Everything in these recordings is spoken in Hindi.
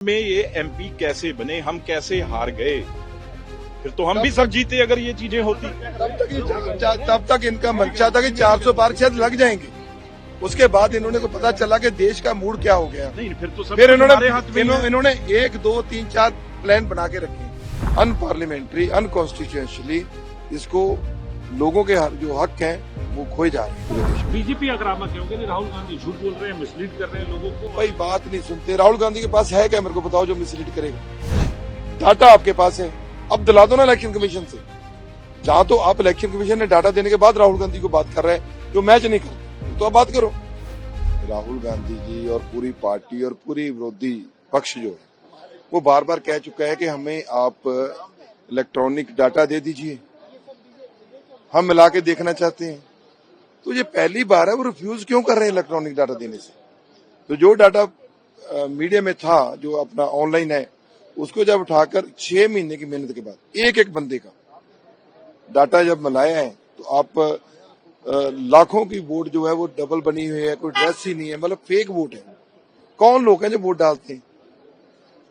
में ये एमपी कैसे बने, हम कैसे हार गए? फिर तो हम भी सब जीते अगर ये चीजें होती। तब तक इनका मंशा था कि 400 पार शायद लग जाएंगे। उसके बाद इन्होंने को पता चला कि देश का मूड क्या हो गया। नहीं, फिर तो सब फिर इन्होंने 1 2 3 4 प्लान बना के रखे, अनपार्लियामेंट्री, अनकॉन्स्टिट्यूशनली। इसको लोगों के जो हक हैं वो खोए जा रहे हैं पूरे देश में। बीजेपी आक्रामक है, क्योंकि राहुल गांधी झूठ बोल रहे हैं, मिसलीड कर रहे हैं लोगों को। भाई बात नहीं सुनते। राहुल गांधी के पास है क्या, मेरे को बताओ, जो मिसलीड करेगा? डाटा आपके पास है, अब दिला दो ना इलेक्शन कमीशन से। जहां तो आप इलेक्शन कमीशन ने डाटा देने के बाद राहुल गांधी को बात कर रहे हैं, जो मैच नहीं करते, तो आप बात करो। राहुल गांधी जी और पूरी पार्टी और पूरी विरोधी पक्ष जो है वो बार बार कह चुका है कि हमें आप इलेक्ट्रॉनिक डाटा दे दीजिए, हम मिला के देखना चाहते हैं। तो ये पहली बार है, वो रिफ्यूज क्यों कर रहे हैं इलेक्ट्रॉनिक डाटा देने से? तो जो डाटा मीडिया में था, जो अपना ऑनलाइन है, उसको जब उठाकर 6 महीने की मेहनत के बाद एक एक बंदे का डाटा जब मिलाया है, तो आप लाखों की वोट जो है वो डबल बनी हुई है, कोई ड्रेस ही नहीं है, मतलब फेक वोट है। कौन लोग हैं जो वोट डालते हैं?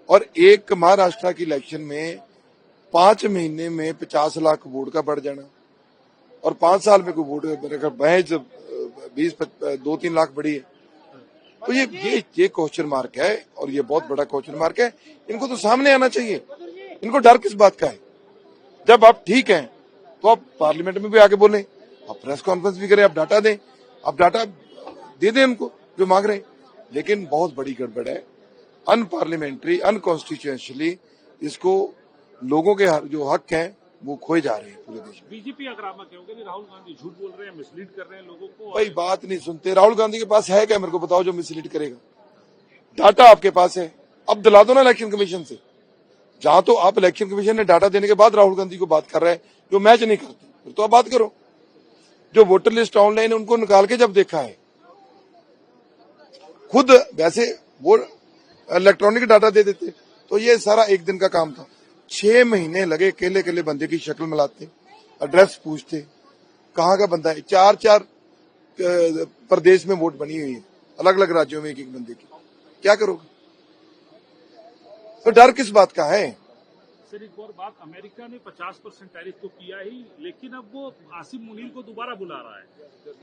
और एक महाराष्ट्र की इलेक्शन में 5 महीने में 50 लाख वोट का बढ़ जाना, और 5 साल में कोई वोट महज 2-3 लाख बढ़ी है। तो ये क्वेश्चन मार्क है, और ये बहुत बड़ा क्वेश्चन मार्क है। इनको तो सामने आना चाहिए। इनको डर किस बात का है? जब आप ठीक हैं तो आप पार्लियामेंट में भी आके बोलें, आप प्रेस कॉन्फ्रेंस भी करें, आप डाटा दें, आप डाटा दे दें उनको जो मांग रहे हैं। लेकिन बहुत बड़ी गड़बड़ है, अनपार्लियामेंट्री, अनकॉन्स्टिट्यूशनली। इसको लोगों के जो हक हैं वो खोए जा रहे हैं पूरे देश में। बीजेपी आक्रामक है, क्योंकि राहुल गांधी झूठ बोल रहे हैं, मिसलीड कर रहे हैं लोगों को। भाई बात नहीं सुनते। राहुल गांधी के पास है क्या, मेरे को बताओ, जो मिसलीड करेगा? डाटा आपके पास है, अब दिला दो ना इलेक्शन कमीशन से। जहां तो आप इलेक्शन कमीशन ने डाटा देने के बाद राहुल गांधी को बात कर रहे हैं, जो मैच नहीं करते, फिर तो आप बात करो। जो वोटर लिस्ट ऑनलाइन है उनको निकाल के जब देखा है, खुद वैसे वो इलेक्ट्रॉनिक डाटा दे देते, तो ये सारा एक दिन का काम था। 6 महीने लगे अकेले अकेले बंदे की शक्ल मिलाते, एड्रेस पूछते, कहाँ का बंदा है। 4-4 प्रदेश में वोट बनी हुई है, अलग अलग राज्यों में एक एक बंदे की। क्या करोगे? तो डर किस बात का है? सर एक और बात, अमेरिका ने 50% टैरिफ तो किया ही, लेकिन अब वो आसिम मुनीर को दोबारा बुला रहा है,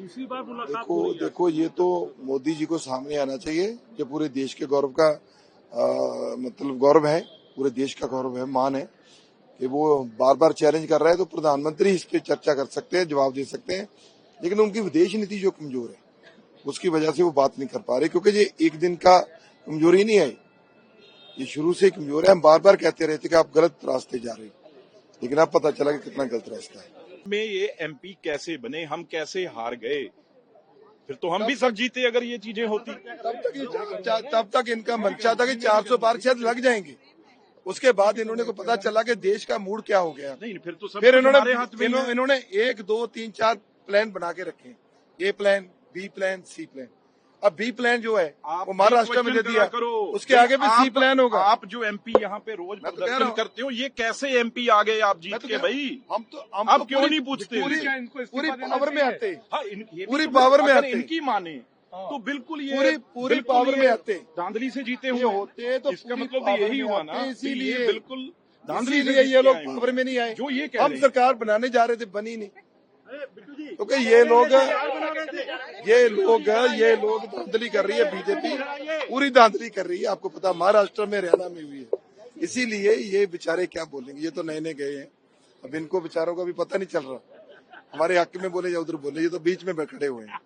दूसरी बार मुलाकात हो रही है। देखो ये तो मोदी जी को सामने आना चाहिए। ये पूरे देश के गौरव का मतलब गौरव है, पूरे देश का गौरव है, मान है कि वो बार बार चैलेंज कर रहा है। तो प्रधानमंत्री इस पे चर्चा कर सकते हैं, जवाब दे सकते हैं, लेकिन उनकी विदेश नीति जो कमजोर है उसकी वजह से वो बात नहीं कर पा रहे। क्योंकि ये एक दिन का कमजोरी नहीं है, ये शुरू से कमजोर है। हम बार बार कहते रहते कि आप गलत रास्ते जा रहे हैं, लेकिन अब पता चला कि कितना गलत रास्ता है। में ये एमपी कैसे बने, हम कैसे हार गए? फिर तो हम भी सब जीते अगर ये चीजें होती। तब तक इनका मंशा था कि 400 पार शायद लग जाएंगे। उसके बाद इन्होंने को पता चला कि देश का मूड क्या हो गया। नहीं, फिर तो सब इन्होंने 1 2 3 4 प्लान बना के रखे, ए प्लान, बी प्लान, सी प्लान। अब बी प्लान जो है वो महाराष्ट्र में दे दिया, उसके आगे भी सी प्लान होगा। आप जो एमपी यहाँ पे रोज प्रदर्शन करते हो, ये कैसे एमपी आ गए आप जीत के? भाई हम क्यों नहीं पूछते? पूरी पावर में आते, पूरी पावर में आते, इनकी माने तो बिल्कुल ये पूरी पावर में आते, धांधली से जीते हुए होते, तो इसका मतलब तो यही हुआ ना। इसीलिए बिल्कुल धांधली से ये लोग पावर में नहीं आए। जो ये हम सरकार बनाने जा रहे थे, बनी नहीं, क्योंकि ये लोग धांधली कर रही है। बीजेपी पूरी धांधली कर रही है, आपको पता, महाराष्ट्र में, हरियाणा में हुई है। इसीलिए ये बेचारे क्या बोलेंगे? ये तो नए गए हैं, अब इनको बेचारों का भी पता नहीं चल रहा, हमारे हक में बोले या उधर बोले, ये तो बीच में खड़े हुए हैं।